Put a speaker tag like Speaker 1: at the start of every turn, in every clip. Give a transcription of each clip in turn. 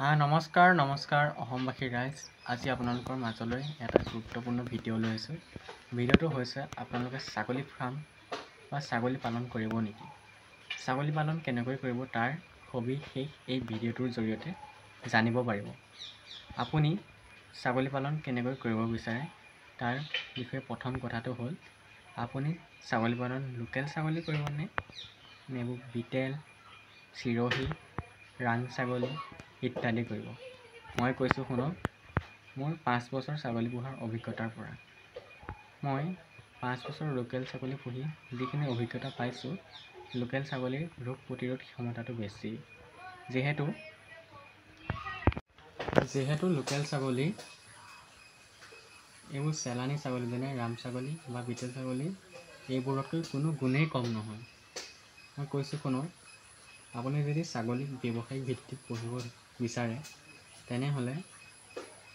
Speaker 1: নমস্কাৰ অসমবাসী ৰাইজ। আজি আপোনালোকৰ মাজলৈ এটা গুৰুত্বপূৰ্ণ ভিডিঅ' লৈ আছোঁ। ভিডিঅ'টো হৈছে আপোনালোকে ছাগলী ফাৰ্ম বা ছাগলী পালন কৰিব নেকি? ছাগলী পালন কেনেকৈ কৰিব তাৰ সবিশেষ এই ভিডিঅ'টোৰ জৰিয়তে জানিব পাৰিব। আপুনি ছাগলী পালন কেনেকৈ কৰিব বিচাৰে তাৰ বিষয়ে প্ৰথম কথাটো হ'ল আপুনি ছাগলী পালন লোকেল ছাগলী কৰিবনে নে বিটেল, চিৰহী, ৰাং ছাগলী ইত্যাদি কৰিব। মই কৈছোঁ শুনক, মোৰ 5 বছৰ ছাগলী পোহাৰ অভিজ্ঞতাৰ পৰা মই 5 বছৰ লোকেল ছাগলী পুহি যিখিনি অভিজ্ঞতা পাইছোঁ, লোকেল ছাগলীৰ ৰোগ প্ৰতিৰোধ ক্ষমতাটো বেছি। যিহেতু লোকেল ছাগলী এইবোৰ চেলানী ছাগলী যেনে ৰাম ছাগলী বা বিটেল ছাগলী এইবোৰতকৈ কোনো গুণেই কম নহয়। মই কৈছোঁ শুনক, আপুনি যদি ছাগলী ব্যৱসায়িক ভিত্তিত পুহিব বিচাৰে তেনেহ'লে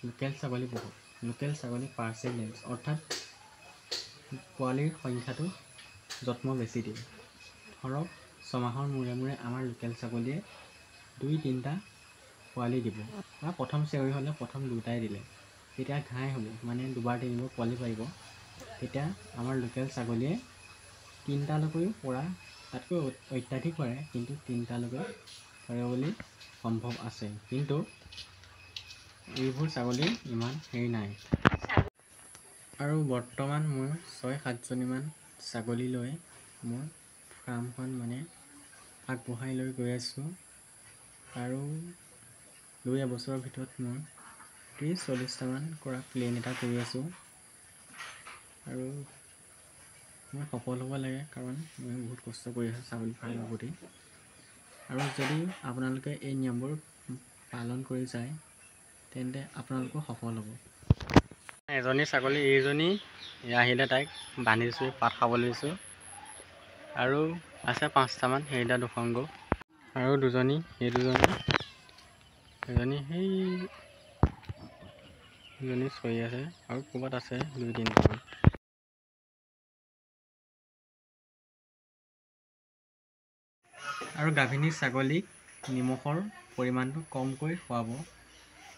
Speaker 1: লোকেল ছাগলী পুহক। লোকেল ছাগলী পাৰ্চেণ্টেজ অৰ্থাৎ পোৱালিৰ সংখ্যাটো যত্ন বেছি দিয়ে। ধৰক 6 মাহৰ মূৰে মূৰে আমাৰ লোকেল ছাগলীয়ে 2-3টা পোৱালি দিব বা প্ৰথম চেউৰী হ'লে প্ৰথম 2টাই দিলে, তেতিয়া ঘাই হ'ব মানে 2-3বাৰ পোৱালি পাৰিব। তেতিয়া আমাৰ লোকেল ছাগলীয়ে 3টালৈকেও পৰা তাতকৈ অত্যাধিক পাৰে, কিন্তু 3টালৈকে পাৰিব বুলি সম্ভৱ আছে। কিন্তু এইবোৰ ছাগলীৰ ইমান হেৰি নাই। আৰু বৰ্তমান মোৰ 6-7জনীমান ছাগলী লৈ মোৰ ফাৰ্মখন আগবঢ়াই লৈ গৈ আছোঁ। আৰু 2-এবছৰৰ ভিতৰত মোৰ 30-40টামান কৰা প্লেন এটা কৰি আছোঁ। আৰু মই সফল হ'ব লাগে, কাৰণ মই বহুত কষ্ট কৰি আছোঁ ছাগলী ফাৰ্মৰ প্ৰতি। আৰু যদি আপোনালোকে এই নিয়মবোৰ পালন কৰি যায় তেন্তে আপোনালোকো সফল হ'ব। এজনী ছাগলী এইজনী আহিলে তাইক বান্ধিছোঁ, পাত খাবলৈ দিছোঁ। আৰু আছে 5টামান, সেইকেইটা দেখুৱাওঁগৈ। আৰু দুজনী, সেই এজনী সেইজনী চৰি আছে, আৰু ক'ৰবাত আছে 2-3টামান। আৰু গাভিনী ছাগলীক নিমখৰ পৰিমাণটো কমকৈ খুৱাব।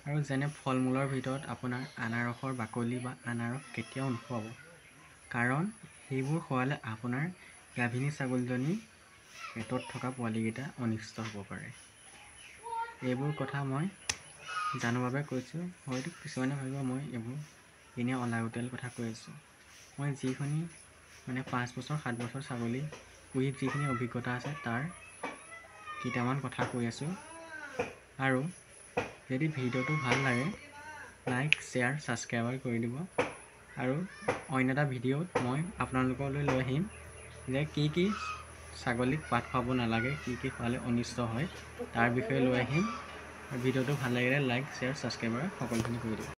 Speaker 1: আৰু যেনে ফল মূলৰ ভিতৰত আপোনাৰ আনাৰসৰ বাকলি বা আনাৰস কেতিয়াও নোখুৱাব, কাৰণ সেইবোৰ খোৱালে আপোনাৰ গাভিনী ছাগলীজনী পেটত থকা পোৱালিকেইটা অনিষ্ট হ'ব পাৰে। এইবোৰ কথা মই জানো বাবে কৈছোঁ। হয়তো কিছুমানে ভাবিব মই এইবোৰ এনেই অলাগতিয়াল কথা কৈ আছোঁ। মই যিখিনি 5 বছৰ 7 বছৰ ছাগলী পুহি যিখিনি অভিজ্ঞতা আছে তাৰ কেইটামান কথা কৈ আছোঁ। আৰু যদি ভিডিঅ'টো ভাল লাগে লাইক, শ্বেয়াৰ, ছাবস্ক্ৰাইব কৰি দিব। আৰু অন্য এটা ভিডিঅ'ত মই আপোনালোকলৈ লৈ আহিম যে কি ছাগলীক পাত খুৱাব নালাগে, কি খোৱালে অনিষ্ট হয় তাৰ বিষয়ে লৈ আহিম। আৰু ভিডিঅ'টো ভাল লাগিলে লাইক, শ্বেয়াৰ, ছাবস্ক্ৰাইব সকলোখিনি কৰি দিব।